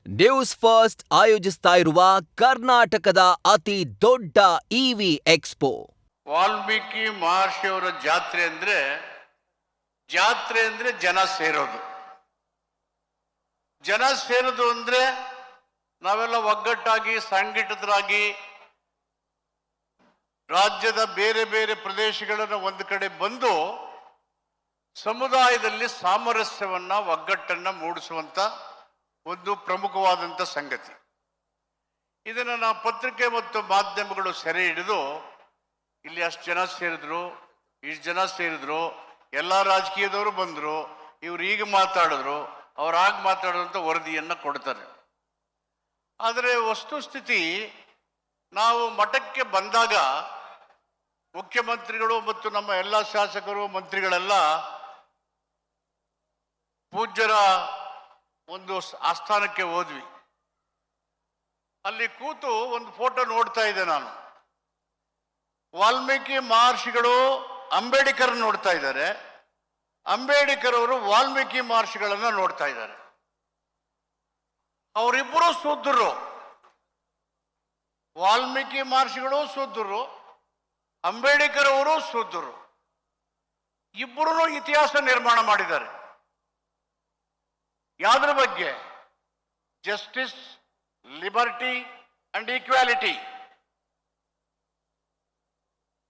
News first ಆಯೋಜಿಸ್ತಾ ಇರುವ ಕರ್ನಾಟಕದ ಅತಿ ದೊಡ್ಡ ಇವಿ ಎಕ್ಸ್ಪೋ. ವಾಲ್ಮೀಕಿ ಮಹರ್ಷಿಯವರ ಜಾತ್ರೆ ಅಂದ್ರೆ ಜನ ಸೇರೋದು. ಜನ ಸೇರೋದು ಅಂದ್ರೆ ನಾವೆಲ್ಲ ಒಗ್ಗಟ್ಟಾಗಿ ಸಂಘಟಿತರಾಗಿ ರಾಜ್ಯದ ಬೇರೆ ಬೇರೆ ಪ್ರದೇಶಗಳನ್ನು ಒಂದು ಕಡೆ ಬಂದು ಸಮುದಾಯದಲ್ಲಿ ಸಾಮರಸ್ಯವನ್ನ ಒಗ್ಗಟ್ಟನ್ನ ಮೂಡಿಸುವಂತ ಒಂದು ಪ್ರಮುಖವಾದಂಥ ಸಂಗತಿ. ಇದನ್ನು ನಾವು ಪತ್ರಿಕೆ ಮತ್ತು ಮಾಧ್ಯಮಗಳು ಸೆರೆ ಹಿಡಿದು ಇಲ್ಲಿ ಅಷ್ಟು ಜನ ಸೇರಿದ್ರು, ಇಷ್ಟು ಜನ ಸೇರಿದ್ರು, ಎಲ್ಲ ರಾಜಕೀಯದವರು ಬಂದರು, ಇವ್ರು ಈಗ ಮಾತಾಡಿದ್ರು, ಅವ್ರು ಆಗ ಮಾತಾಡಿದಂಥ ವರದಿಯನ್ನು ಕೊಡ್ತಾರೆ. ಆದರೆ ವಸ್ತುಸ್ಥಿತಿ ನಾವು ಮಠಕ್ಕೆ ಬಂದಾಗ ಮುಖ್ಯಮಂತ್ರಿಗಳು ಮತ್ತು ನಮ್ಮ ಎಲ್ಲ ಶಾಸಕರು ಮಂತ್ರಿಗಳೆಲ್ಲ ಪೂಜ್ಯರ ಒಂದು ಆಸ್ಥಾನಕ್ಕೆ ಹೋದ್ವಿ. ಅಲ್ಲಿ ಕೂತು ಒಂದು ಫೋಟೋ ನೋಡ್ತಾ ಇದ್ದೆ ನಾನು. ವಾಲ್ಮೀಕಿ ಮಹರ್ಷಿಗಳು ಅಂಬೇಡ್ಕರ್ ನೋಡ್ತಾ ಇದ್ದಾರೆ, ಅಂಬೇಡ್ಕರ್ ಅವರು ವಾಲ್ಮೀಕಿ ಮಹರ್ಷಿಗಳನ್ನ ನೋಡ್ತಾ ಇದ್ದಾರೆ. ಅವರಿಬ್ಬರು ಶೂದ್ರರು, ವಾಲ್ಮೀಕಿ ಮಹರ್ಷಿಗಳು ಶೂದ್ರರು, ಅಂಬೇಡ್ಕರ್ ಅವರು ಶೂದ್ರರು. ಇಬ್ಬರು ಇತಿಹಾಸ ನಿರ್ಮಾಣ ಮಾಡಿದ್ದಾರೆ. ಯಾವುದ್ರ ಬಗ್ಗೆ? ಜಸ್ಟಿಸ್, ಲಿಬರ್ಟಿ ಅಂಡ್ ಈಕ್ವಾಲಿಟಿ,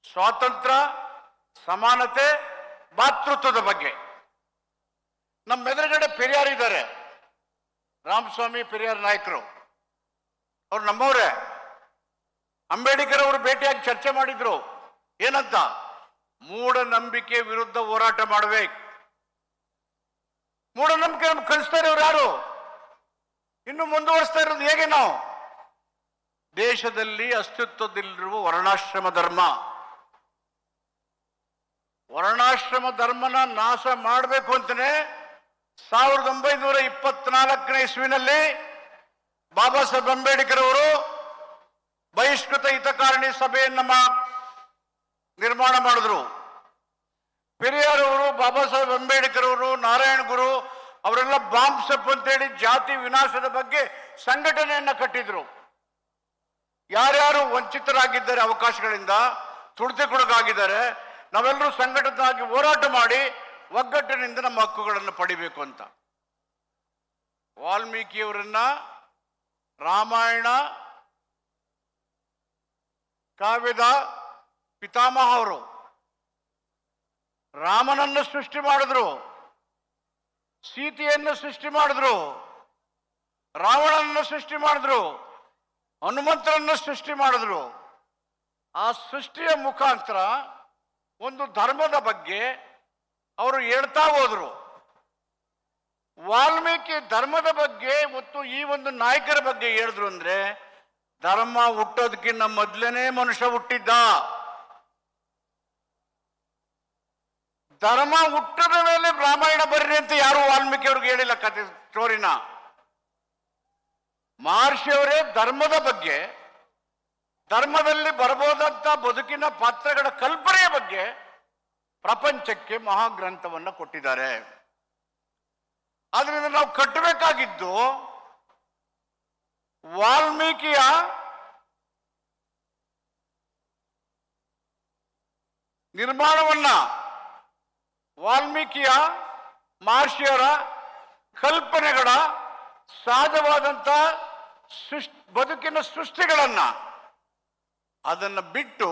ಸ್ವಾತಂತ್ರ್ಯ, ಸಮಾನತೆ, ಭಾತೃತ್ವದ ಬಗ್ಗೆ. ನಮ್ಮ ಎದುರುಗಡೆ ಪೆರಿಯಾರ್ ಇದ್ದಾರೆ, ರಾಮಸ್ವಾಮಿ ಪೆರಿಯಾರ್ ನಾಯಕರು, ಅವ್ರು ನಮ್ಮವರೇ. ಅಂಬೇಡ್ಕರ್ ಅವರು ಭೇಟಿಯಾಗಿ ಚರ್ಚೆ ಮಾಡಿದ್ರು. ಏನಂತ? ಮೂಢನಂಬಿಕೆ ವಿರುದ್ಧ ಹೋರಾಟ ಮಾಡಬೇಕು. ಮೂಢನಂಬಿಕೆ ಕಲಿಸ್ತಾ ಇರೋರು ಯಾರು? ಇನ್ನು ಮುಂದುವರಿಸ್ತಾ ಇರೋದು ಹೇಗೆ? ನಾವು ದೇಶದಲ್ಲಿ ಅಸ್ತಿತ್ವದಲ್ಲಿರುವ ವರ್ಣಾಶ್ರಮ ಧರ್ಮ, ವರ್ಣಾಶ್ರಮ ಧರ್ಮನ ನಾಶ ಮಾಡಬೇಕು ಅಂತಲೇ 1924ನೇ ಇಸ್ವಿನಲ್ಲಿ ಬಾಬಾ ಸಾಹೇಬ್ ಅಂಬೇಡ್ಕರ್ ಅವರು ಬಹಿಷ್ಕೃತ ಹಿತಕಾರಣಿ ಸಭೆಯನ್ನ ನಿರ್ಮಾಣ ಮಾಡಿದ್ರು. ಪೆರಿಯಾರ್ ಅವರು, ಬಾಬಾ ಸಾಹೇಬ್ ಅಂಬೇಡ್ಕರ್ ಅವರು, ನಾರಾಯಣ ಗುರು ಅವರೆಲ್ಲ ಬಾಂಬ್ ಸೆಪ್ ಅಂತೇಳಿ ಜಾತಿ ವಿನಾಶದ ಬಗ್ಗೆ ಸಂಘಟನೆಯನ್ನ ಕಟ್ಟಿದ್ರು. ಯಾರ್ಯಾರು ವಂಚಿತರಾಗಿದ್ದಾರೆ ಅವಕಾಶಗಳಿಂದ, ತುಳಿತಕ್ಕೊಳಗಾಗಿದ್ದಾರೆ, ನಾವೆಲ್ಲರೂ ಸಂಘಟಿತರಾಗಿ ಹೋರಾಟ ಮಾಡಿ ಒಗ್ಗಟ್ಟಿನಿಂದ ನಮ್ಮ ಹಕ್ಕುಗಳನ್ನು ಪಡಿಬೇಕು ಅಂತ. ವಾಲ್ಮೀಕಿಯವರನ್ನ ರಾಮಾಯಣ ಕಾವ್ಯದ ಪಿತಾಮಹ ಅವರು. ರಾಮನನ್ನು ಸೃಷ್ಟಿ ಮಾಡಿದ್ರು, ಸೀತೆಯನ್ನು ಸೃಷ್ಟಿ ಮಾಡಿದ್ರು, ರಾವಣನನ್ನು ಸೃಷ್ಟಿ ಮಾಡಿದ್ರು, ಹನುಮಂತರನ್ನು ಸೃಷ್ಟಿ ಮಾಡಿದ್ರು. ಆ ಸೃಷ್ಟಿಯ ಮುಖಾಂತರ ಒಂದು ಧರ್ಮದ ಬಗ್ಗೆ ಅವರು ಹೇಳ್ತಾ ಹೋದ್ರು. ವಾಲ್ಮೀಕಿ ಧರ್ಮದ ಬಗ್ಗೆ ಮತ್ತು ಈ ಒಂದು ನಾಯಕರ ಬಗ್ಗೆ ಹೇಳಿದ್ರು. ಅಂದ್ರೆ ಧರ್ಮ ಹುಟ್ಟೋದಕ್ಕಿಂತ ಮೊದಲನೇ ಮನುಷ್ಯ ಹುಟ್ಟಿದ್ದ. ಧರ್ಮ ಹುಟ್ಟದ ಮೇಲೆ ರಾಮಾಯಣ ಬರ್ರಿ ಅಂತ ಯಾರು ವಾಲ್ಮೀಕಿ ಅವ್ರಿಗೆ ಹೇಳಿಲ್ಲ ಕಥೆ ಸ್ಟೋರಿನ. ಮಹರ್ಷಿಯವರೇ ಧರ್ಮದ ಬಗ್ಗೆ, ಧರ್ಮದಲ್ಲಿ ಬರಬಹುದಂತ ಬದುಕಿನ ಪಾತ್ರಗಳ ಕಲ್ಪನೆಯ ಬಗ್ಗೆ ಪ್ರಪಂಚಕ್ಕೆ ಮಹಾಗ್ರಂಥವನ್ನು ಕೊಟ್ಟಿದ್ದಾರೆ. ಆದ್ರಿಂದ ನಾವು ಕಟ್ಟಬೇಕಾಗಿದ್ದು ವಾಲ್ಮೀಕಿಯ ನಿರ್ಮಾಣವನ್ನ, ವಾಲ್ಮೀಕಿಯ ಮಹರ್ಷಿಯವರ ಕಲ್ಪನೆಗಳ ಸಹಜವಾದಂಥ ಬದುಕಿನ ಸೃಷ್ಟಿಗಳನ್ನ ಅದನ್ನ ಬಿಟ್ಟು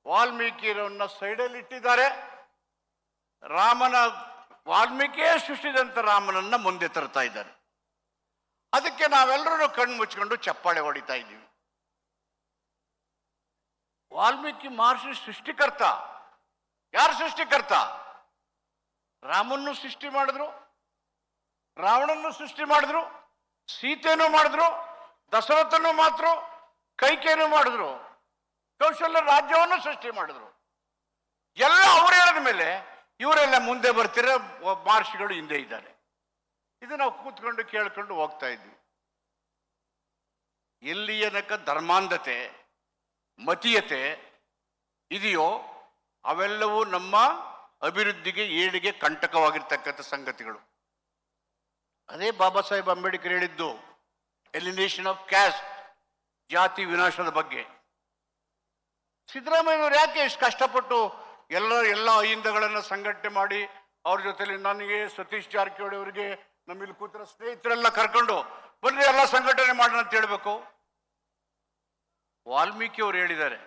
ವಾಲ್ಮೀಕಿಯರನ್ನ ಸೈಡಲ್ಲಿ ಇಟ್ಟಿದ್ದಾರೆ. ವಾಲ್ಮೀಕಿಯೇ ಸೃಷ್ಟಿಸಿದಂಥ ರಾಮನನ್ನ ಮುಂದೆ ತರ್ತಾ ಇದ್ದಾರೆ. ಅದಕ್ಕೆ ನಾವೆಲ್ಲರೂ ಕಣ್ಣು ಮುಚ್ಕೊಂಡು ಚಪ್ಪಾಳೆ ಹೊಡಿತಾ ಇದ್ದೀವಿ. ವಾಲ್ಮೀಕಿ ಮಹರ್ಷಿ ಸೃಷ್ಟಿಕರ್ತ. ಯಾರು ಸೃಷ್ಟಿಕರ್ತ? ರಾಮನ್ನು ಸೃಷ್ಟಿ ಮಾಡಿದ್ರು, ರಾವಣನ್ನು ಸೃಷ್ಟಿ ಮಾಡಿದ್ರು, ಸೀತೆನೂ ಮಾಡಿದ್ರು, ದಶರಥನೂ ಮಾಡಿದ್ರು, ಕೈಕೇನೂ ಮಾಡಿದ್ರು, ಕೌಶಲ್ಯ ರಾಜ್ಯವನ್ನು ಸೃಷ್ಟಿ ಮಾಡಿದ್ರು. ಎಲ್ಲ ಅವ್ರು ಹೇಳಿದ ಮೇಲೆ ಇವರೆಲ್ಲ ಮುಂದೆ ಬರ್ತಿರೋ ಮಹರ್ಷಿಗಳು ಹಿಂದೆ ಇದ್ದಾರೆ. ಇದು ನಾವು ಕೂತ್ಕೊಂಡು ಕೇಳ್ಕೊಂಡು ಹೋಗ್ತಾ ಇದ್ವಿ. ಎಲ್ಲಿಯನಕ ಧರ್ಮಾಂಧತೆ, ಮತೀಯತೆ ಇದೆಯೋ ಅವೆಲ್ಲವೂ ನಮ್ಮ ಅಭಿವೃದ್ಧಿಗೆ, ಏಳಿಗೆ ಕಂಟಕವಾಗಿರ್ತಕ್ಕಂಥ ಸಂಗತಿಗಳು. ಅದೇ ಬಾಬಾ ಸಾಹೇಬ್ ಅಂಬೇಡ್ಕರ್ ಹೇಳಿದ್ದು ಎಲಿಮಿನೇಷನ್ ಆಫ್ ಕ್ಯಾಸ್ಟ್, ಜಾತಿ ವಿನಾಶದ ಬಗ್ಗೆ. ಸಿದ್ದರಾಮಯ್ಯನವರು ಯಾಕೆ ಇಷ್ಟು ಕಷ್ಟಪಟ್ಟು ಎಲ್ಲ ಅಹಿಂದಗಳನ್ನು ಸಂಘಟನೆ ಮಾಡಿ ಅವ್ರ ಜೊತೆಲಿ ನನಗೆ ಸತೀಶ್ ಜಾರಕಿಹೊಳಿ ಅವರಿಗೆ ನಮ್ಮಲ್ಲಿ ಕೂತರ ಸ್ನೇಹಿತರೆಲ್ಲ ಕರ್ಕೊಂಡು ಬನ್ನಿ ಎಲ್ಲ ಸಂಘಟನೆ ಮಾಡೋಣ ಅಂತ ಹೇಳ್ಬೇಕು? ವಾಲ್ಮೀಕಿ ಅವರು ಹೇಳಿದ್ದಾರೆ,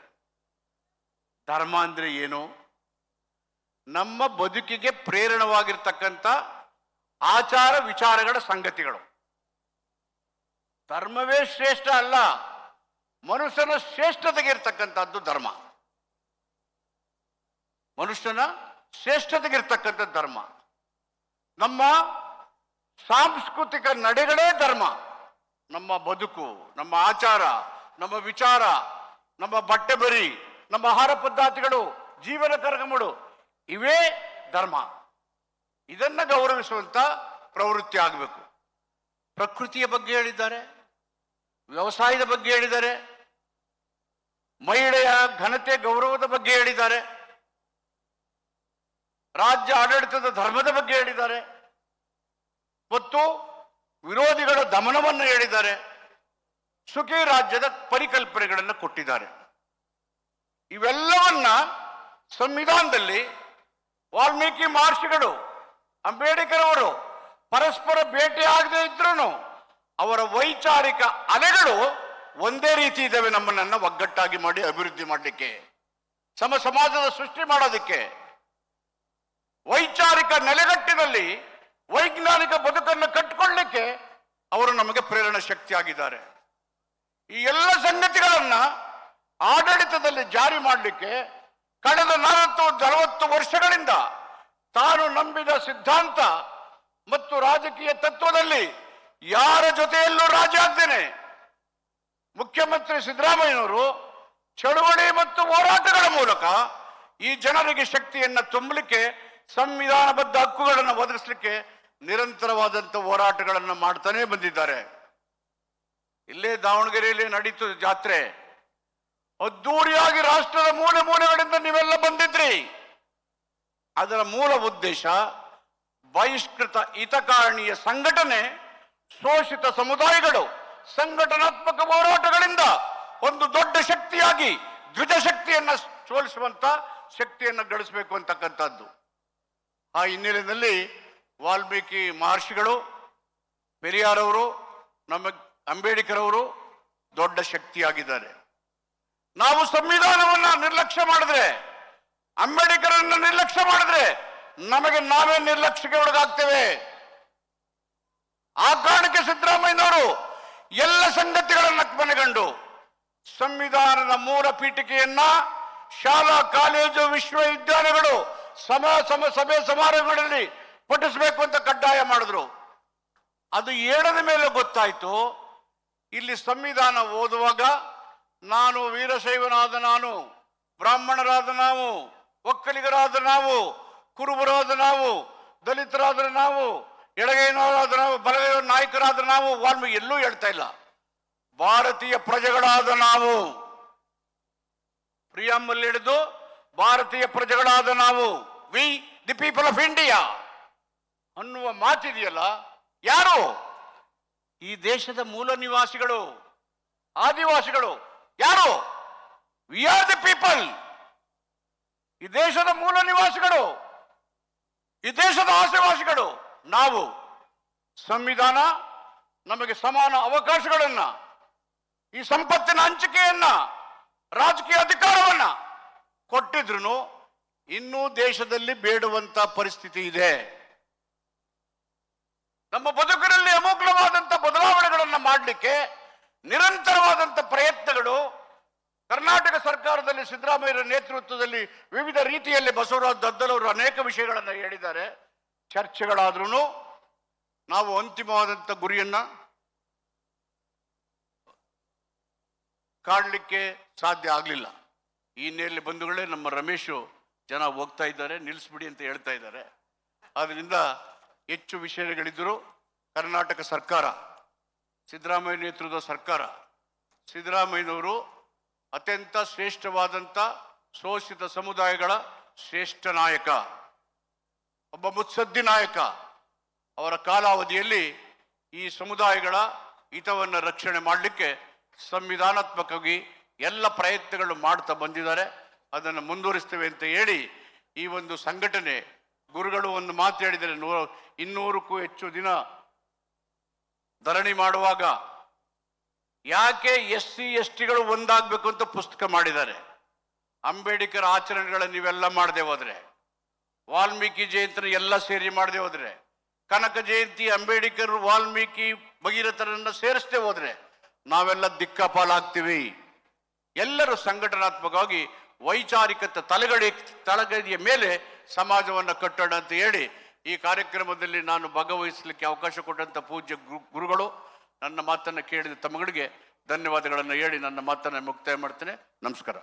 ಧರ್ಮ ಅಂದ್ರೆ ಏನು? ನಮ್ಮ ಬದುಕಿಗೆ ಪ್ರೇರಣವಾಗಿರ್ತಕ್ಕಂಥ ಆಚಾರ ವಿಚಾರಗಳ ಸಂಗತಿಗಳು. ಧರ್ಮವೇ ಶ್ರೇಷ್ಠ ಅಲ್ಲ, ಮನುಷ್ಯನ ಶ್ರೇಷ್ಠತೆಗೆ ಇರ್ತಕ್ಕಂಥದ್ದು ಧರ್ಮ. ಮನುಷ್ಯನ ಶ್ರೇಷ್ಠತೆಗೆ ಇರ್ತಕ್ಕಂಥ ಧರ್ಮ. ನಮ್ಮ ಸಾಂಸ್ಕೃತಿಕ ನಡೆಗಳೇ ಧರ್ಮ. ನಮ್ಮ ಬದುಕು, ನಮ್ಮ ಆಚಾರ, ನಮ್ಮ ವಿಚಾರ, ನಮ್ಮ ಬಟ್ಟೆ ಬರಿ, ನಮ್ಮ ಆಹಾರ ಪದ್ಧತಿಗಳು, ಜೀವನ ಕ್ರಮಗಳು ಇವೇ ಧರ್ಮ. ಇದನ್ನ ಗೌರವಿಸುವಂತ ಪ್ರವೃತ್ತಿ ಆಗಬೇಕು. ಪ್ರಕೃತಿಯ ಬಗ್ಗೆ ಹೇಳಿದ್ದಾರೆ, ವ್ಯವಸಾಯದ ಬಗ್ಗೆ ಹೇಳಿದ್ದಾರೆ, ಮಹಿಳೆಯ ಘನತೆ ಗೌರವದ ಬಗ್ಗೆ ಹೇಳಿದ್ದಾರೆ, ರಾಜ್ಯ ಆಡಳಿತದ ಧರ್ಮದ ಬಗ್ಗೆ ಹೇಳಿದ್ದಾರೆ, ಮತ್ತು ವಿರೋಧಿಗಳ ದಮನವನ್ನು ಹೇಳಿದ್ದಾರೆ, ಸುಖಿ ರಾಜ್ಯದ ಪರಿಕಲ್ಪನೆಗಳನ್ನು ಕೊಟ್ಟಿದ್ದಾರೆ. ಇವೆಲ್ಲವನ್ನ ಸಂವಿಧಾನದಲ್ಲಿ ವಾಲ್ಮೀಕಿ ಮಹರ್ಷಿಗಳು, ಅಂಬೇಡ್ಕರ್ ಅವರು ಪರಸ್ಪರ ಭೇಟಿ ಆಗದೆ ಇದ್ರೂ ಅವರ ವೈಚಾರಿಕ ಅಲೆಗಳು ಒಂದೇ ರೀತಿ ಇದ್ದಾವೆ. ನಮ್ಮನ್ನ ಒಗ್ಗಟ್ಟಾಗಿ ಮಾಡಿ ಅಭಿವೃದ್ಧಿ ಮಾಡಲಿಕ್ಕೆ, ಸಮಾಜದ ಸೃಷ್ಟಿ ಮಾಡೋದಕ್ಕೆ, ವೈಚಾರಿಕ ನೆಲೆಗಟ್ಟಿನಲ್ಲಿ ವೈಜ್ಞಾನಿಕ ಬದುಕನ್ನು ಕಟ್ಟಿಕೊಳ್ಳಲಿಕ್ಕೆ ಅವರು ನಮಗೆ ಪ್ರೇರಣಾ ಶಕ್ತಿಯಾಗಿದ್ದಾರೆ. ಈ ಎಲ್ಲ ಸಂಗತಿಗಳನ್ನ ಆಡಳಿತದಲ್ಲಿ ಜಾರಿ ಮಾಡಲಿಕ್ಕೆ ಕಳೆದ 40 ವರ್ಷಗಳಿಂದ ತಾನು ನಂಬಿದ ಸಿದ್ಧಾಂತ ಮತ್ತು ರಾಜಕೀಯ ತತ್ವದಲ್ಲಿ ಯಾರ ಜೊತೆಯಲ್ಲೂ ರಾಜಿ ಆಗ್ದೇನೆ ಮುಖ್ಯಮಂತ್ರಿ ಸಿದ್ದರಾಮಯ್ಯನವರು ಚಳುವಳಿ ಮತ್ತು ಹೋರಾಟಗಳ ಮೂಲಕ ಈ ಜನರಿಗೆ ಶಕ್ತಿಯನ್ನ ತುಂಬಲಿಕ್ಕೆ, ಸಂವಿಧಾನಬದ್ಧ ಹಕ್ಕುಗಳನ್ನು ಒದಗಿಸಲಿಕ್ಕೆ ನಿರಂತರವಾದಂಥ ಹೋರಾಟಗಳನ್ನು ಮಾಡ್ತಾನೆ ಬಂದಿದ್ದಾರೆ. ಇಲ್ಲೇ ದಾವಣಗೆರೆಯಲ್ಲಿ ನಡೀತು ಜಾತ್ರೆ. ಅದ್ದೂರಿಯಾಗಿ ರಾಷ್ಟ್ರದ ಮೂಲೆ ಮೂಲೆಗಳಿಂದ ನೀವೆಲ್ಲ ಬಂದಿದ್ರಿ. ಅದರ ಮೂಲ ಉದ್ದೇಶ ಬಹಿಷ್ಕೃತ ಹಿತಕಾರಣೀಯ ಸಂಘಟನೆ, ಶೋಷಿತ ಸಮುದಾಯಗಳು ಸಂಘಟನಾತ್ಮಕ ಹೋರಾಟಗಳಿಂದ ಒಂದು ದೊಡ್ಡ ಶಕ್ತಿಯಾಗಿ ದ್ವಿಜ ಶಕ್ತಿಯನ್ನ ಸೋಲಿಸುವಂತ ಶಕ್ತಿಯನ್ನು ಗಳಿಸಬೇಕು ಅಂತಕ್ಕಂಥದ್ದು. ಆ ಹಿನ್ನೆಲೆಯಲ್ಲಿ ವಾಲ್ಮೀಕಿ ಮಹರ್ಷಿಗಳು, ಪೆರಿಯಾರವರು, ನಮ್ಮ ಅಂಬೇಡ್ಕರ್ ಅವರು ದೊಡ್ಡ ಶಕ್ತಿಯಾಗಿದ್ದಾರೆ. ನಾವು ಸಂವಿಧಾನವನ್ನ ನಿರ್ಲಕ್ಷ್ಯ ಮಾಡಿದ್ರೆ, ಅಂಬೇಡ್ಕರ್ ಅನ್ನ ನಿರ್ಲಕ್ಷ್ಯ ಮಾಡಿದ್ರೆ ನಮಗೆ ನಾವೇ ನಿರ್ಲಕ್ಷ್ಯಕ್ಕೆ ಒಳಗಾಗ್ತೇವೆ. ಆ ಕಾರಣಕ್ಕೆ ಸಿದ್ದರಾಮಯ್ಯನವರು ಎಲ್ಲ ಸಂಗತಿಗಳನ್ನ ಮನಗಂಡು ಸಂವಿಧಾನದ ಮೂಲ ಪೀಠಿಕೆಯನ್ನ ಶಾಲಾ, ಕಾಲೇಜು, ವಿಶ್ವವಿದ್ಯಾಲಯಗಳು, ಸಭೆ ಸಮಾರಂಭಗಳಲ್ಲಿ ಪಠಿಸಬೇಕು ಅಂತ ಕಡ್ಡಾಯ ಮಾಡಿದ್ರು. ಅದು ಹೇಳದ ಮೇಲೆ ಗೊತ್ತಾಯ್ತು, ಇಲ್ಲಿ ಸಂವಿಧಾನ ಓದುವಾಗ ನಾನು ವೀರಶೈವನಾದ ನಾನು, ಬ್ರಾಹ್ಮಣರಾದ ನಾವು, ಒಕ್ಕಲಿಗರಾದ ನಾವು, ಕುರುಬರಾದ ನಾವು, ದಲಿತರಾದ ನಾವು, ಎಡಗೈನವರಾದ ನಾವು, ಬಲಗೈ ನಾಯಕರಾದ ನಾವು, ವಾಲ್ಮೀಕಿ ಎಲ್ಲೂ ಹೇಳ್ತಾ ಇಲ್ಲ. ಭಾರತೀಯ ಪ್ರಜೆಗಳಾದ ನಾವು, ಪ್ರಿಯಾಂಬಲ್ ಹಿಡಿದು ಭಾರತೀಯ ಪ್ರಜೆಗಳಾದ ನಾವು, V the people of India ಅನ್ನುವ ಮಾತಿದೆಯಲ್ಲ, ಯಾರು? ಈ ದೇಶದ ಮೂಲ ನಿವಾಸಿಗಳು, ಆದಿವಾಸಿಗಳು. ಯಾರು? We are the people. ಈ ದೇಶದ ಮೂಲ ನಿವಾಸಿಗಳು, ಈ ದೇಶದ ಆದಿವಾಸಿಗಳು ನಾವು. ಸಂವಿಧಾನ ನಮಗೆ ಸಮಾನ ಅವಕಾಶಗಳನ್ನ, ಈ ಸಂಪತ್ತಿನ ಹಂಚಿಕೆಯನ್ನ, ರಾಜಕೀಯ ಅಧಿಕಾರವನ್ನ ಕೊಟ್ಟಿದ್ರು ಇನ್ನೂ ದೇಶದಲ್ಲಿ ಬೇಡುವಂತ ಪರಿಸ್ಥಿತಿ ಇದೆ. ನಮ್ಮ ಬದುಕಿನಲ್ಲಿ ಅಮೂಲ್ಯವಾದಂಥ ಬದಲಾವಣೆಗಳನ್ನು ಮಾಡಲಿಕ್ಕೆ ನಿರಂತರವಾದಂಥ ಪ್ರಯತ್ನಗಳು ಕರ್ನಾಟಕ ಸರ್ಕಾರದಲ್ಲಿ ಸಿದ್ದರಾಮಯ್ಯರ ನೇತೃತ್ವದಲ್ಲಿ ವಿವಿಧ ರೀತಿಯಲ್ಲಿ ಬಸವರಾಜ ದದ್ದಲವರು ಅನೇಕ ವಿಷಯಗಳನ್ನು ಹೇಳಿದ್ದಾರೆ. ಚರ್ಚೆಗಳಾದ್ರೂ ನಾವು ಅಂತಿಮವಾದಂಥ ಗುರಿಯನ್ನ ಕಾಣಲಿಕ್ಕೆ ಸಾಧ್ಯ ಆಗಲಿಲ್ಲ. ಈ ಹಿನ್ನೆಲೆ ಬಂಧುಗಳೇ, ನಮ್ಮ ರಮೇಶು ಜನ ಹೋಗ್ತಾ ಇದ್ದಾರೆ, ನಿಲ್ಲಿಸ್ಬಿಡಿ ಅಂತ ಹೇಳ್ತಾ ಇದ್ದಾರೆ. ಆದ್ರಿಂದ ಹೆಚ್ಚು ವಿಷಯಗಳಿದ್ದರೂ ಕರ್ನಾಟಕ ಸರ್ಕಾರ, ಸಿದ್ದರಾಮಯ್ಯ ನೇತೃತ್ವದ ಸರ್ಕಾರ, ಸಿದ್ದರಾಮಯ್ಯನವರು ಅತ್ಯಂತ ಶ್ರೇಷ್ಠವಾದಂಥ ಶೋಷಿತ ಸಮುದಾಯಗಳ ಶ್ರೇಷ್ಠ ನಾಯಕ, ಒಬ್ಬ ಮುತ್ಸದ್ದಿ ನಾಯಕ. ಅವರ ಕಾಲಾವಧಿಯಲ್ಲಿ ಈ ಸಮುದಾಯಗಳ ಹಿತವನ್ನು ರಕ್ಷಣೆ ಮಾಡಲಿಕ್ಕೆ ಸಂವಿಧಾನಾತ್ಮಕವಾಗಿ ಎಲ್ಲ ಪ್ರಯತ್ನಗಳು ಮಾಡ್ತಾ ಬಂದಿದ್ದಾರೆ. ಅದನ್ನು ಮುಂದುವರಿಸ್ತೇವೆ ಅಂತ ಹೇಳಿ ಈ ಒಂದು ಸಂಘಟನೆ ಗುರುಗಳು ಒಂದು ಮಾತು ಹೇಳಿದರೆ 200ಕ್ಕೂ ಹೆಚ್ಚು ದಿನ ಧರಣಿ ಮಾಡುವಾಗ ಯಾಕೆ SC STಗಳು ಒಂದಾಗಬೇಕು ಅಂತ ಪುಸ್ತಕ ಮಾಡಿದ್ದಾರೆ. ಅಂಬೇಡ್ಕರ್ ಆಚರಣೆಗಳನ್ನು ನೀವೆಲ್ಲ ಮಾಡದೆ ಹೋದ್ರೆ, ವಾಲ್ಮೀಕಿ ಜಯಂತಿನ ಎಲ್ಲ ಸೇರಿ ಮಾಡದೆ ಹೋದ್ರೆ, ಕನಕ ಜಯಂತಿ ಅಂಬೇಡ್ಕರ್ ವಾಲ್ಮೀಕಿ ಭಗೀರಥರನ್ನ ಸೇರಿಸದೆ ಹೋದ್ರೆ ನಾವೆಲ್ಲ ದಿಕ್ಕಾಪಾಲಾಗ್ತೀವಿ. ಎಲ್ಲರೂ ಸಂಘಟನಾತ್ಮಕವಾಗಿ ವೈಚಾರಿಕತೆ ತಳಗಡಿಯ ಮೇಲೆ ಸಮಾಜವನ್ನು ಕಟ್ಟೋಣ ಅಂತ ಹೇಳಿ ಈ ಕಾರ್ಯಕ್ರಮದಲ್ಲಿ ನಾನು ಭಾಗವಹಿಸಲಿಕ್ಕೆ ಅವಕಾಶ ಕೊಟ್ಟಂತ ಪೂಜ್ಯ ಗುರುಗಳು ನನ್ನ ಮಾತನ್ನು ಕೇಳಿದ ತಮ್ಮಗಳಿಗೆ ಧನ್ಯವಾದಗಳನ್ನು ಹೇಳಿ ನನ್ನ ಮಾತನ್ನು ಮುಕ್ತಾಯ ಮಾಡ್ತೇನೆ. ನಮಸ್ಕಾರ.